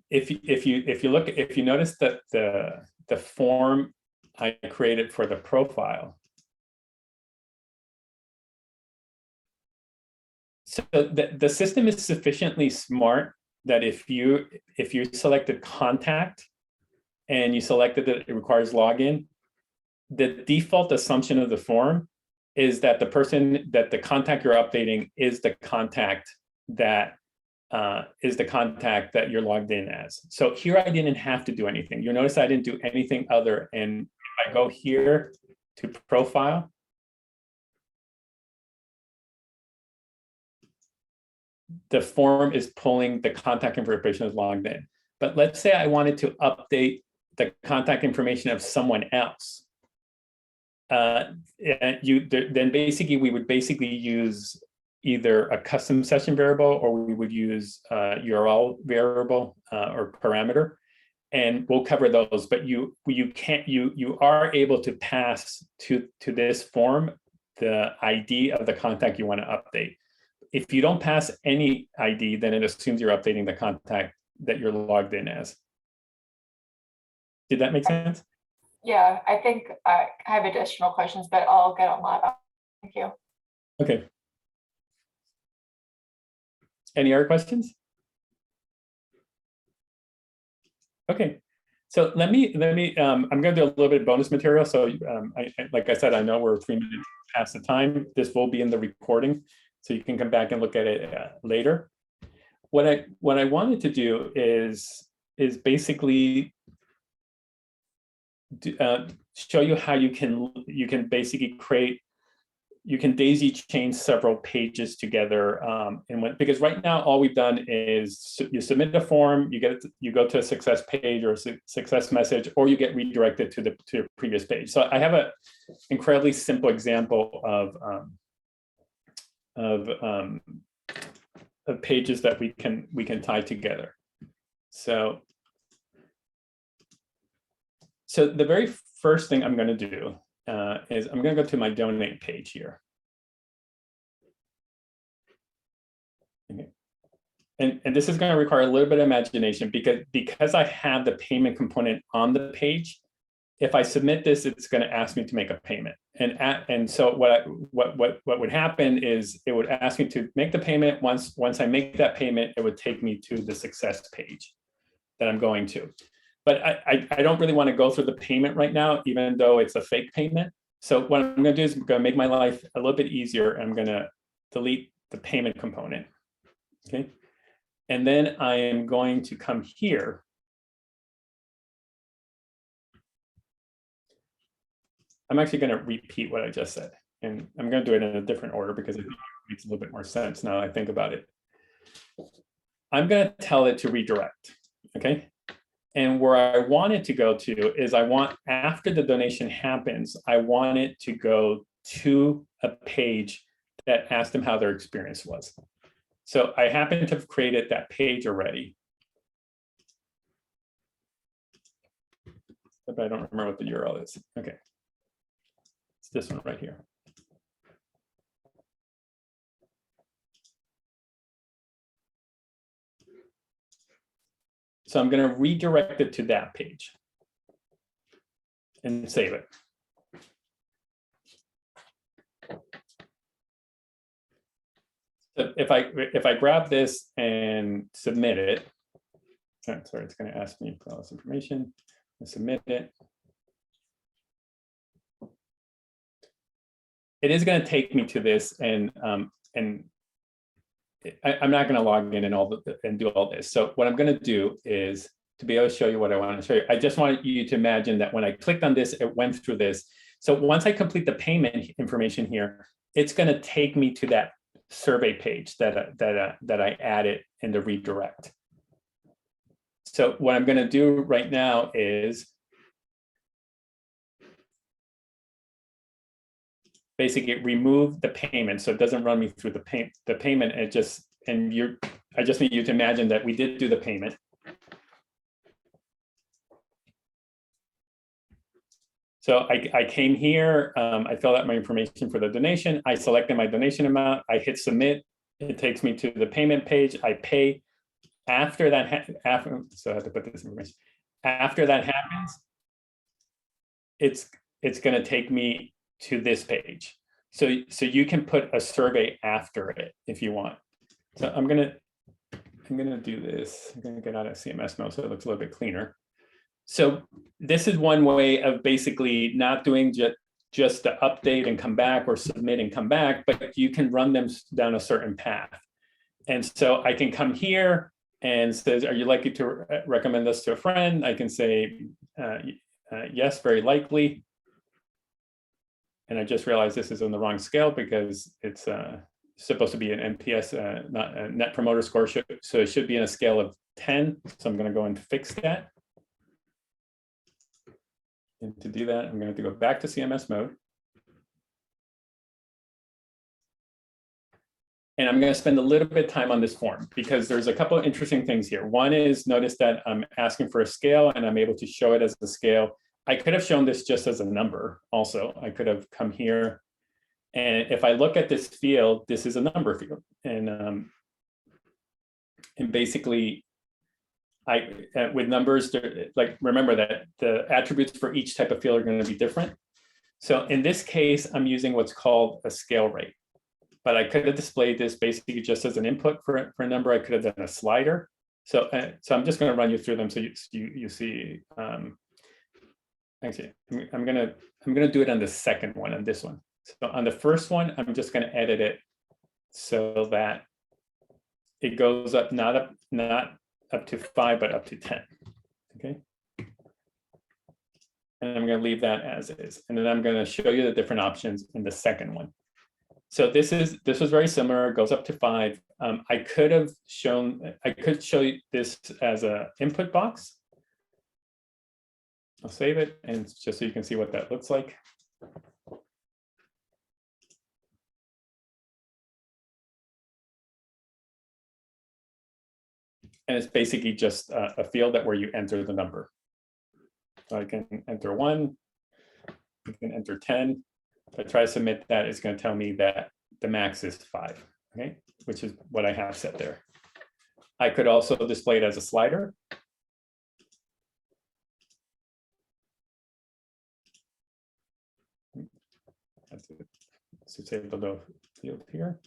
if you notice that the form I created for the profile, so the system is sufficiently smart that if you selected contact and you selected that it requires login, the default assumption of the form is that the contact you're updating is the contact that you're logged in as. So here I didn't have to do anything. You'll notice I didn't do anything other. And if I go here to profile, the form is pulling the contact information is logged in. But let's say I wanted to update the contact information of someone else. Then basically we would use either a custom session variable or we would use URL variable or parameter, and we'll cover those. But you are able to pass to this form the ID of the contact you want to update. If you don't pass any ID, then it assumes you're updating the contact that you're logged in as. Did that make sense? Yeah, I think I have additional questions, but I'll get on live. Thank you. Okay. Any other questions? Okay, so let me. I'm going to do a little bit of bonus material. So, like I said, I know we're 3 minutes past the time. This will be in the recording, so you can come back and look at it later. What I wanted to do is basically show you how you can basically create. You can daisy chain several pages together, because right now all we've done is you submit a form, you go to a success page or a success message, or you get redirected to the previous page. So I have an incredibly simple example of pages that we can tie together. So the very first thing I'm going to do is I'm going to go to my donate page here. Okay. And this is going to require a little bit of imagination because I have the payment component on the page. If I submit this, it's going to ask me to make a payment. And so what would happen is it would ask me to make the payment. Once I make that payment, it would take me to the success page that I'm going to. But I don't really want to go through the payment right now, even though it's a fake payment. So what I'm going to do is I'm going to make my life a little bit easier. I'm going to delete the payment component. Okay. And then I am going to come here. I'm actually going to repeat what I just said. And I'm going to do it in a different order because it makes a little bit more sense now that I think about it. I'm going to tell it to redirect. Okay. And where I want it to go to is after the donation happens, I want it to go to a page that asks them how their experience was. So I happen to have created that page already. But I don't remember what the URL is. Okay. It's this one right here. So I'm going to redirect it to that page and save it. So if I grab this and submit it, sorry, it's going to ask me for all this information. I submit it. It is going to take me to this, and I'm not going to log in and do all this. So what I'm going to do is to be able to show you what I want to show you. I just want you to imagine that when I clicked on this, it went through this. So once I complete the payment information here, it's going to take me to that survey page that I added in the redirect. So what I'm going to do right now is basically remove the payment, so it doesn't run me through the payment. It just, and I just need you to imagine that we did do the payment. So I came here, I filled out my information for the donation. I selected my donation amount. I hit submit. It takes me to the payment page. I pay. After that, so I have to put this information. After that happens, it's going to take me to this page. So you can put a survey after it if you want. So I'm gonna do this. I'm gonna get out of CMS mode so it looks a little bit cleaner. So this is one way of basically not doing just the update and come back, or submit and come back, but you can run them down a certain path. And so I can come here and says, are you likely to recommend this to a friend? I can say, yes, very likely. And I just realized this is on the wrong scale because it's supposed to be an NPS, not a Net Promoter Score. So it should be in a scale of 10. So I'm going to go and fix that. And to do that, I'm going to have to go back to CMS mode. And I'm going to spend a little bit of time on this form because there's a couple of interesting things here. One is, notice that I'm asking for a scale and I'm able to show it as a scale. I could have shown this just as a number also. I could have come here. And if I look at this field, this is a number field. And basically, with numbers, like, remember that the attributes for each type of field are going to be different. So in this case, I'm using what's called a scale rate. But I could have displayed this basically just as an input for a number. I could have done a slider. So I'm just going to run you through them so you see. Actually, I'm gonna do it on the second one, on this one. So on the first one, I'm just going to edit it so that it goes up not up to 5, but up to 10. Okay. And I'm going to leave that as is. And then I'm going to show you the different options in the second one. So this was very similar. It goes up to 5. I could show you this as an input box. I'll save it, and just so you can see what that looks like. And it's basically just a field where you enter the number. So I can enter 1, you can enter 10. If I try to submit that, it's going to tell me that the max is 5, okay, which is what I have set there. I could also display it as a slider. So save the little field here.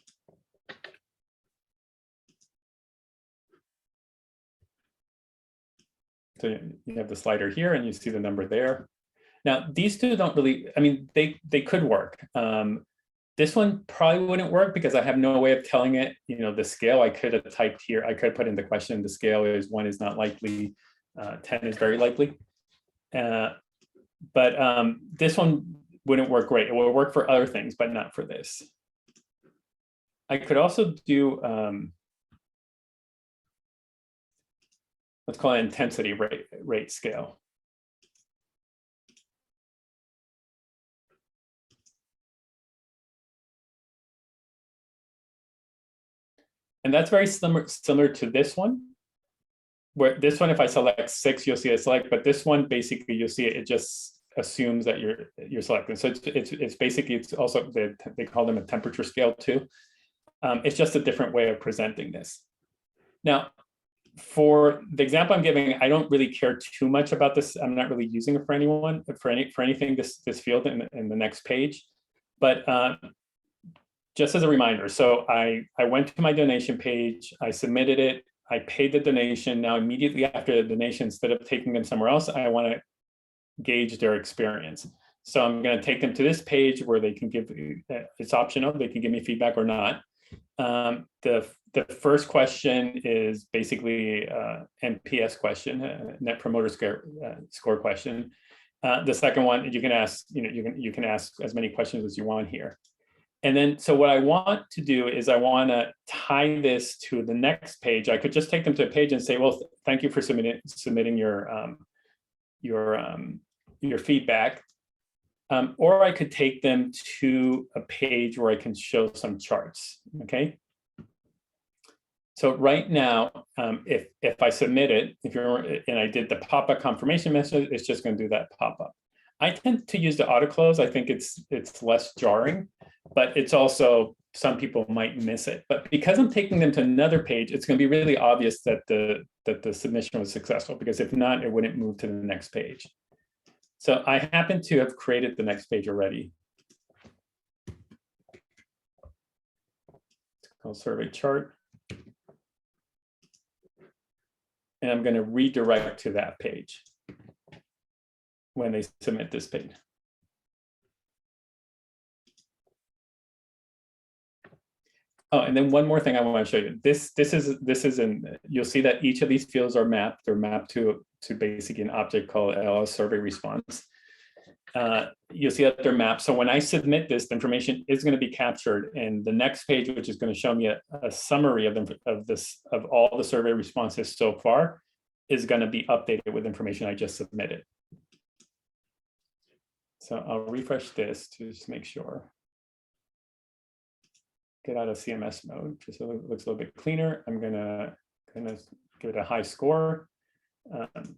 So you have the slider here and you see the number there. Now, these two don't really, I mean, they could work. This one probably wouldn't work because I have no way of telling it, the scale. I could have typed here, I could have put in the question, the scale is 1 is not likely, 10 is very likely. But this one wouldn't work great. It will work for other things, but not for this. I could also do what's called an intensity rate scale. And that's very similar to this one. Where this one, if I select 6, you'll see it select, but this one, basically, you'll see it just assumes that you're selecting. So it's basically, it's also, they call them a temperature scale too. It's just a different way of presenting this. Now, for the example I'm giving, I don't really care too much about this. I'm not really using it for anyone, for anything, this field in the next page. But just as a reminder, so I went to my donation page, I submitted it, I paid the donation. Now, immediately after the donation, instead of taking them somewhere else, I want to gauge their experience. So I'm going to take them to this page where they can give, it's optional, they can give me feedback or not. The first question is basically NPS question, Net Promoter Score question. The second one, you can ask, you can ask as many questions as you want here. And then, so what I want to do is I want to tie this to the next page. I could just take them to a page and say, well, thank you for submitting your feedback. Or I could take them to a page where I can show some charts, okay? So right now, if I submit it, and I did the pop-up confirmation message, it's just going to do that pop-up. I tend to use the auto close. I think it's less jarring, but it's also, some people might miss it. But because I'm taking them to another page, it's going to be really obvious that the submission was successful, because if not, it wouldn't move to the next page. So I happen to have created the next page already. It's called survey chart. And I'm going to redirect to that page when they submit this page. Oh, and then one more thing I want to show you. This is you'll see that each of these fields are mapped. They're mapped to basically an object called LS survey response. You'll see that they're mapped. So when I submit this, the information is going to be captured, and the next page, which is going to show me a summary of all the survey responses so far, is going to be updated with information I just submitted. So I'll refresh this to just make sure. Get out of CMS mode, just so it looks a little bit cleaner. I'm gonna give it a high score.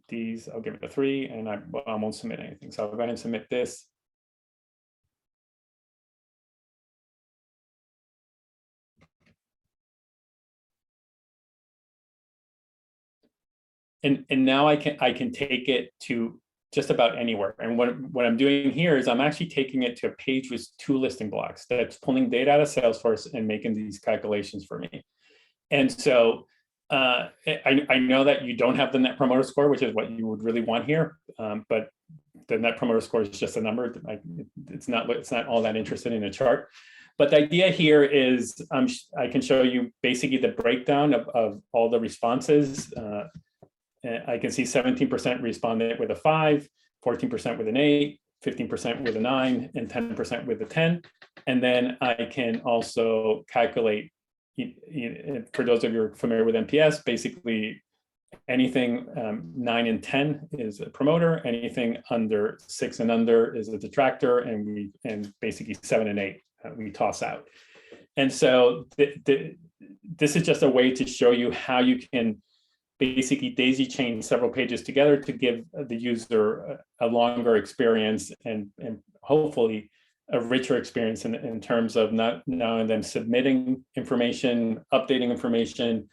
These I'll give it a 3, and I won't submit anything. So I'll go ahead and submit this. And now I can take it to just about anywhere. And what I'm doing here is I'm actually taking it to a page with 2 listing blocks that's pulling data out of Salesforce and making these calculations for me. And so I know that you don't have the Net Promoter Score, which is what you would really want here, but the Net Promoter Score is just a number. It's not all that interested in a chart. But the idea here is I can show you basically the breakdown of all the responses. I can see 17% responded with a 5, 14% with an 8, 15% with a 9, and 10% with a 10. And then I can also calculate, for those of you who are familiar with NPS, basically anything 9 and 10 is a promoter, anything under 6 and under is a detractor, and basically 7 and 8 we toss out. And so this is just a way to show you how you can basically daisy chain several pages together to give the user a longer experience and hopefully a richer experience in terms of not only them submitting information, updating information,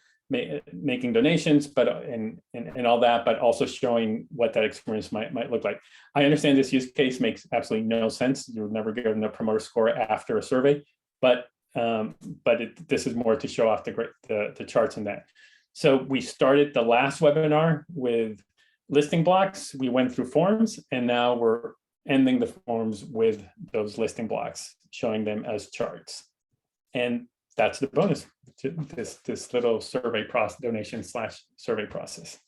making donations, but and all that, but also showing what that experience might look like. I understand this use case makes absolutely no sense. You would never give them a promoter score after a survey, but this is more to show off the charts in that. So we started the last webinar with listing blocks. We went through forms, and now we're ending the forms with those listing blocks, showing them as charts. And that's the bonus to this little survey process, donation/survey process.